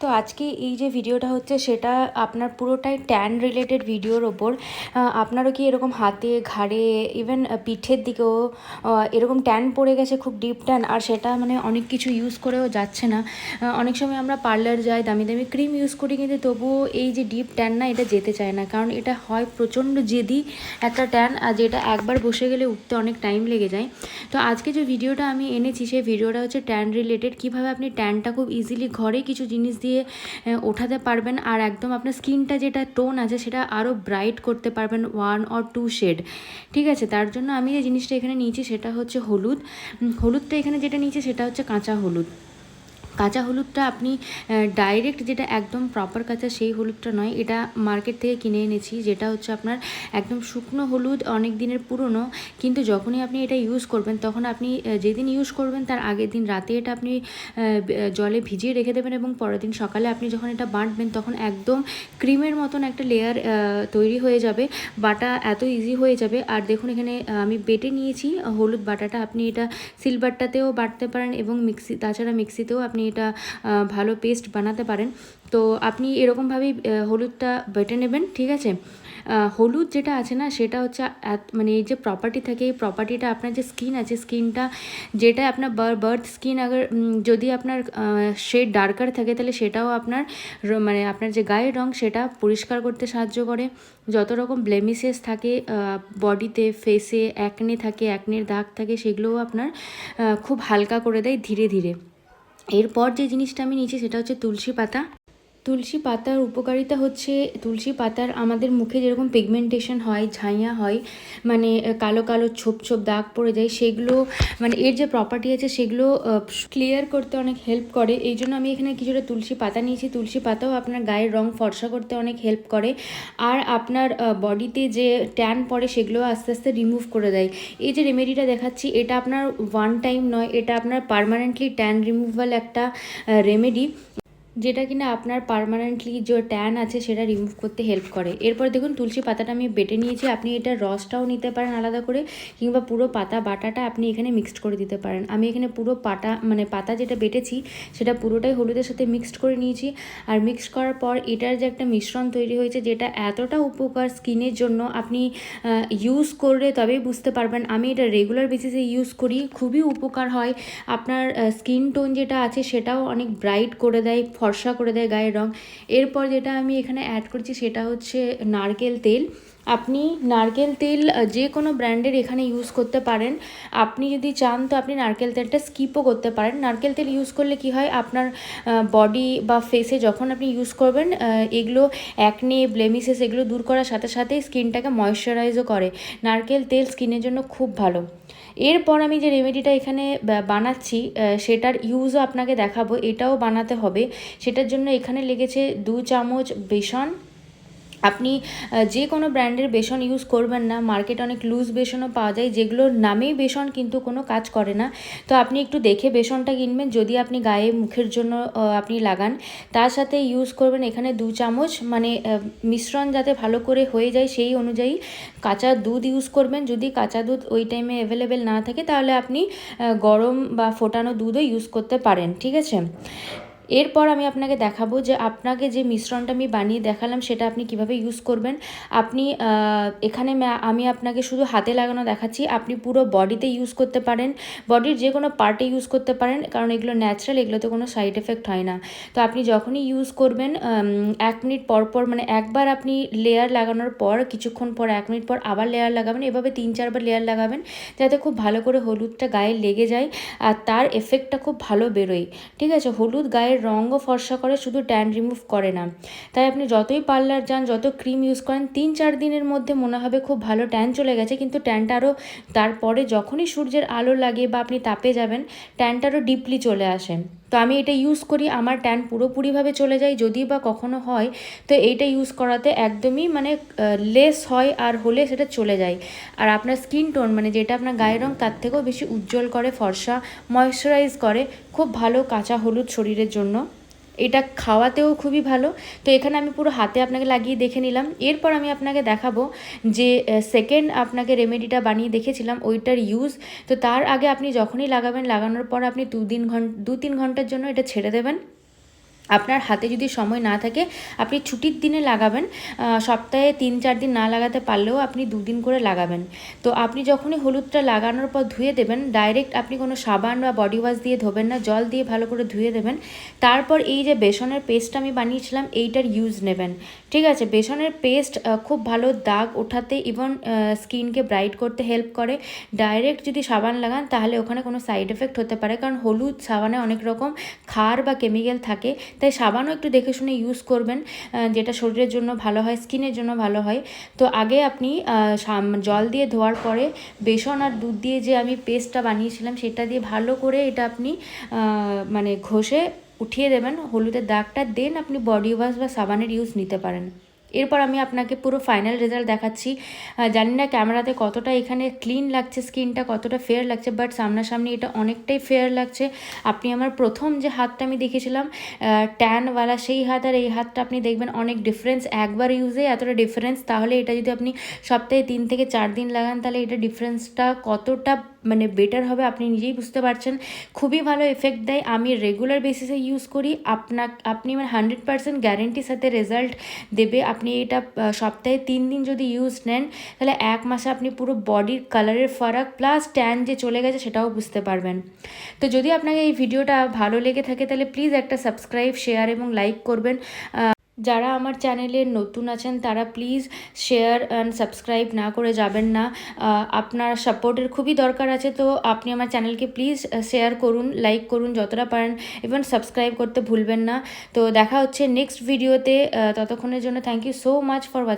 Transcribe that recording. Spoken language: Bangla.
তো আজকে এই যে ভিডিওটা হচ্ছে সেটা আপনার পুরোটাই ট্যান রিলেটেড ভিডিওর ওপর। আপনারও কি এরকম হাতে, ঘাড়ে, ইভেন পিঠের দিকেও এরকম ট্যান পড়ে গেছে, খুব ডিপ ট্যান, আর সেটা মানে অনেক কিছু ইউজ করেও যাচ্ছে না? অনেক সময় আমরা পার্লার যাই, দামি দামি ক্রিম ইউজ করি, কিন্তু তবুও এই যে ডিপ ট্যান না, এটা যেতে চায় না, কারণ এটা হয় প্রচণ্ড জেদি একটা ট্যান, আর যেটা একবার বসে গেলে উঠতে অনেক টাইম লেগে যায়। তো আজকে যে ভিডিওটা আমি এনেছি সেই ভিডিওটা হচ্ছে ট্যান রিলেটেড, কীভাবে আপনি ট্যানটা খুব ইজিলি ঘরে কিছু জিনিস দিয়ে ওঠাতে পারবেন, আর একদম আপনার স্কিনটা যেটা টোন আছে সেটা আরও ব্রাইট করতে পারবেন 1 or 2 শেড। ঠিক আছে, তার জন্য আমি যে জিনিসটা এখানে নিয়েছি সেটা হচ্ছে হলুদ। হলুদটা এখানে যেটা নিয়েছি সেটা হচ্ছে কাঁচা হলুদ। কাঁচা হলুদটা আপনি ডাইরেক্ট যেটা একদম প্রপার কাঁচা সেই হলুদটা নয়, এটা মার্কেট থেকে কিনে এনেছি, যেটা হচ্ছে আপনার একদম শুকনো হলুদ, অনেক দিনের পুরনো। কিন্তু যখনই আপনি এটা ইউজ করবেন তখন আপনি যেদিন ইউজ করবেন তার আগের দিন রাতে এটা আপনি জলে ভিজিয়ে রেখে দেবেন, এবং পরের দিন সকালে আপনি যখন এটা বাটবেন তখন একদম ক্রিমের মতন একটা লেয়ার তৈরি হয়ে যাবে, বাটা এত ইজি হয়ে যাবে। আর দেখুন এখানে আমি বেটে নিয়েছি হলুদ বাটাটা, আপনি এটা সিলবারটাতেও বাটতে পারেন, এবং তাছাড়া মিক্সিতেও আপনি এটা ভালো পেস্ট বানাতে পারেন। তো আপনি এরকমভাবেই হলুদটা বেটে নেবেন। ঠিক আছে, হলুদ যেটা আছে না সেটা হচ্ছে মানে এই যে প্রপার্টি থাকে, এই প্রপার্টিটা আপনার যে স্কিন আছে, স্কিনটা যেটা আপনার বার্থ স্কিন, আগে যদি আপনার শেড ডার্কার থাকে তাহলে সেটাও আপনার মানে আপনার যে গায়ের রং সেটা পরিষ্কার করতে সাহায্য করে। যত রকম ব্লেমিসেস থাকে বডিতে, ফেসে, অ্যাকনে থাকে, অ্যাকনের দাগ থাকে, সেগুলোও আপনার খুব হালকা করে দেয় ধীরে ধীরে। এরপর যে জিনিসটা আমি নিয়েছি সেটা হচ্ছে তুলসী পাতা। তুলসী পাতার উপকারিতা হচ্ছে, তুলসী পাতার আমাদের মুখে যেরকম পিগমেন্টেশন হয়, ঝাইয়া হয়, মানে কালো কালো ছোপ ছোপ দাগ পড়ে যায়, সেগুলো মানে এর যে প্রপার্টি আছে সেগুলো ক্লিয়ার করতে অনেক হেল্প করে। এই জন্য আমি এখানে কিছুটা তুলসী পাতা নিয়েছি। তুলসী পাতাও আপনার গায়ের রং ফর্সা করতে অনেক হেল্প করে, আর আপনার বডিতে যে ট্যান পড়ে সেগুলো আস্তে আস্তে রিমুভ করে দেয়। এই যে রেমেডিটা দেখাচ্ছি এটা আপনার ওয়ান টাইম নয়, এটা আপনার পার্মানেন্টলি ট্যান রিমুভাল একটা রেমেডি, যেটা কিনা আপনার পার্মানেন্টলি যে ট্যান আছে সেটা রিমুভ করতে হেল্প করে। এরপর দেখুন তুলসী পাতাটা আমি বেটে নিয়েছি, আপনি এটার রসটাও নিতে পারেন আলাদা করে, কিংবা পুরো পাতা বাটাটা আপনি এখানে মিক্সড করে দিতে পারেন। আমি এখানে পুরো পাতা যেটা বেটেছি সেটা পুরোটাই হলুদের সাথে মিক্সড করে নিয়েছি। আর মিক্সড করার পর এটার যে একটা মিশ্রণ তৈরি হয়েছে যেটা এতটা উপকার স্কিনের জন্য, আপনি ইউজ করলে তবেই বুঝতে পারবেন। আমি এটা রেগুলার বেসিসে ইউজ করি, খুবই উপকার হয়। আপনার স্কিন টোন যেটা আছে সেটাও অনেক ব্রাইট করে দেয়, ফর্সা করে দেয় গায়ের রং। এরপর যেটা আমি এখানে অ্যাড করছি সেটা হচ্ছে নারকেল তেল। আপনি নারকেল তেল যে কোনো ব্র্যান্ডের এখানে ইউজ করতে পারেন। আপনি যদি চান তো আপনি নারকেল তেলটা স্কিপও করতে পারেন। নারকেল তেল ইউজ করলে কি হয়, আপনার বডি বা ফেসে যখন আপনি ইউজ করবেন এগুলো অ্যাকনে, ব্লেমিসেস এগুলো দূর করার সাথে সাথে স্কিনটাকে ময়শ্চারাইজও করে। নারকেল তেল স্কিনের জন্য খুব ভালো। এরপর আমি যে রেমেডিটা এখানে বানাচ্ছি সেটার ইউজও আপনাকে দেখাবো, এটাও বানাতে হবে। সেটার জন্য এখানে লেগেছে 2 চামচ বেসন। আপনি যে কোনো ব্র্যান্ডের বেসন ইউজ করবেন না, মার্কেটে অনেক লুজ বেসনও পাওয়া যায় যেগুলোর নামেই বেসন কিন্তু কোনো কাজ করে না। তো আপনি একটু দেখে বেসনটা কিনবেন যদি আপনি গায়ে মুখের জন্য আপনি লাগান। তার সাথে ইউজ করবেন এখানে 2 চামচ, মানে মিশ্রণ যাতে ভালো করে হয়ে যায় সেই অনুযায়ী কাঁচা দুধ ইউজ করবেন। যদি কাঁচা দুধ ওই টাইমে অ্যাভেলেবেল না থাকে তাহলে আপনি গরম বা ফোটানো দুধও ইউজ করতে পারেন। ঠিক আছে, এরপর আমি আপনাকে দেখাবো যে আপনাকে যে মিশ্রণটা আমি বানিয়ে দেখালাম সেটা আপনি কিভাবে ইউজ করবেন। আপনি এখানে আমি আপনাকে শুধু হাতে লাগানো দেখাচ্ছি, আপনি পুরো বডিতে ইউজ করতে পারেন, বডির যে কোনো পার্টে ইউজ করতে পারেন, কারণ এগুলো ন্যাচারাল, এগুলোতে কোনো সাইড এফেক্ট হয় না। তো আপনি যখনই ইউজ করবেন 1 মিনিট পর পর, মানে একবার আপনি লেয়ার লাগানোর পর কিছুক্ষণ পর 1 মিনিট পর আবার লেয়ার লাগাবেন, এভাবে 3-4 বার লেয়ার লাগাবেন যাতে খুব ভালো করে হলুদটা গায়ে লেগে যায় আর তার এফেক্টটা খুব ভালো বেরোয়। ঠিক আছে, হলুদ গায়ের রঙও ফর্সা করে, শুধু ট্যান রিমুভ করে না। তাই আপনি যতই পার্লার যান, যত ক্রিম ইউজ করেন, 3-4 দিনের মধ্যে মনে হবে খুব ভালো ট্যান চলে গেছে, কিন্তু ট্যানটা আরও তারপরে যখনই সূর্যের আলো লাগে বা আপনি তাপে যাবেন ট্যানটা আরও ডিপলি চলে আসে। তো আমি এটা ইউজ করি, আমার ট্যান পুরোপুরিভাবে চলে যায়। যদি বা কখনো হয় তো এইটা ইউজ করাতে একদমই মানে লেস হয়, আর হলে সেটা চলে যায়। আর আপনার স্কিন টোন মানে যেটা আপনার গায়ের রং তার থেকেও বেশি উজ্জ্বল করে, ফর্সা, ময়শ্চারাইজ করে। খুব ভালো কাঁচা হলুদ শরীরের জন্য, এটা খাওয়াতেও খুবই ভালো। তো এখানে আমি পুরো হাতে আপনাকে লাগিয়ে দেখে নিলাম। এরপর আমি আপনাকে দেখাবো যে সেকেন্ড আপনাকে রেমেডিটা বানিয়ে দেখেছিলাম ওইটার ইউজ। তো তার আগে আপনি যখনই লাগাবেন, লাগানোর পর আপনি 2-3 ঘন্টার জন্য এটা ছেড়ে দেবেন। আপনার হাতে যদি সময় না থাকে আপনি ছুটির দিনে লাগাবেন, সপ্তাহে 3-4 দিন না লাগাতে পারলেও আপনি 2 দিন করে লাগাবেন। তো আপনি যখনই হলুদটা লাগানোর পর ধুয়ে দেবেন, ডাইরেক্ট আপনি কোনো সাবান বা বডি ওয়াশ দিয়ে ধোবেন না, জল দিয়ে ভালো করে ধুয়ে দেবেন। তারপর এই যে বেসনের পেস্টটা আমি বানিয়েছিলাম এইটার ইউজ নেবেন, ঠিক আছে? বেসনের পেস্ট খুব ভালো দাগ ওঠাতে এবং স্কিনকে ব্রাইট করতে হেল্প করে। ডাইরেক্ট যদি সাবান লাগান তাহলে ওখানে কোনো সাইড এফেক্ট হতে পারে, কারণ হলুদ সাবানে অনেক রকম ক্ষার বা কেমিক্যাল থাকে, তাই সাবানও একটু দেখে শুনে ইউজ করবেন, যেটা শরীরের জন্য ভালো হয়, স্কিনের জন্য ভালো হয়। তো আগে আপনি জল দিয়ে ধোয়ার পরে বেসন আর দুধ দিয়ে যে আমি পেস্টটা বানিয়েছিলাম সেটা দিয়ে ভালো করে এটা আপনি মানে ঘষে উঠিয়ে দেবেন হলুদের দাগটা, দেন আপনি বডি ওয়াশ বা সাবানের ইউজ নিতে পারেন। এরপর আমি আপনাকে পুরো ফাইনাল রেজাল্ট দেখাচ্ছি। জানি না ক্যামেরাতে কতটা এখানে ক্লিন লাগছে, স্কিনটা কতটা ফেয়ার লাগছে, বাট সামনাসামনি এটা অনেকটাই ফেয়ার লাগছে। আপনি আমার প্রথম যে হাতটা আমি দেখেছিলাম ট্যানওয়ালা, সেই হাত আর এই হাতটা আপনি দেখবেন অনেক ডিফারেন্স, একবার ইউজে এতটা ডিফারেন্স। তাহলে এটা যদি আপনি সপ্তাহে 3 থেকে 4 দিন লাগান তাহলে এটা ডিফারেন্সটা কতটা মানে বেটার হবে আপনি নিজেই বুঝতে পারছেন। খুবই ভালো এফেক্ট দেয়, আমি রেগুলার বেসিসে ইউজ করি। আপনি আমার 100% গ্যারেন্টির সাথে রেজাল্ট দেবে। আপনি এটা সপ্তাহে 3 দিন যদি ইউজ নেন তাহলে 1 মাসে আপনি পুরো বডির কালারের ফারাক প্লাস ট্যান যে চলে গেছে সেটাও বুঝতে পারবেন। তো যদি আপনাকে এই ভিডিওটা ভালো লেগে থাকে তাহলে প্লিজ একটা সাবস্ক্রাইব, শেয়ার এবং লাইক করবেন। যারা আমার চ্যানেলে নতুন আছেন তারা প্লিজ শেয়ার অ্যান্ড সাবস্ক্রাইব না করে যাবেন না, আপনার সাপোর্টের খুবই দরকার আছে। তো আপনি আমার চ্যানেলকে প্লিজ শেয়ার করুন, লাইক করুন যতটা পারেন, এবং সাবস্ক্রাইব করতে ভুলবেন না। তো দেখা হচ্ছে নেক্সট ভিডিওতে, ততক্ষণের জন্য thank you so much for watching.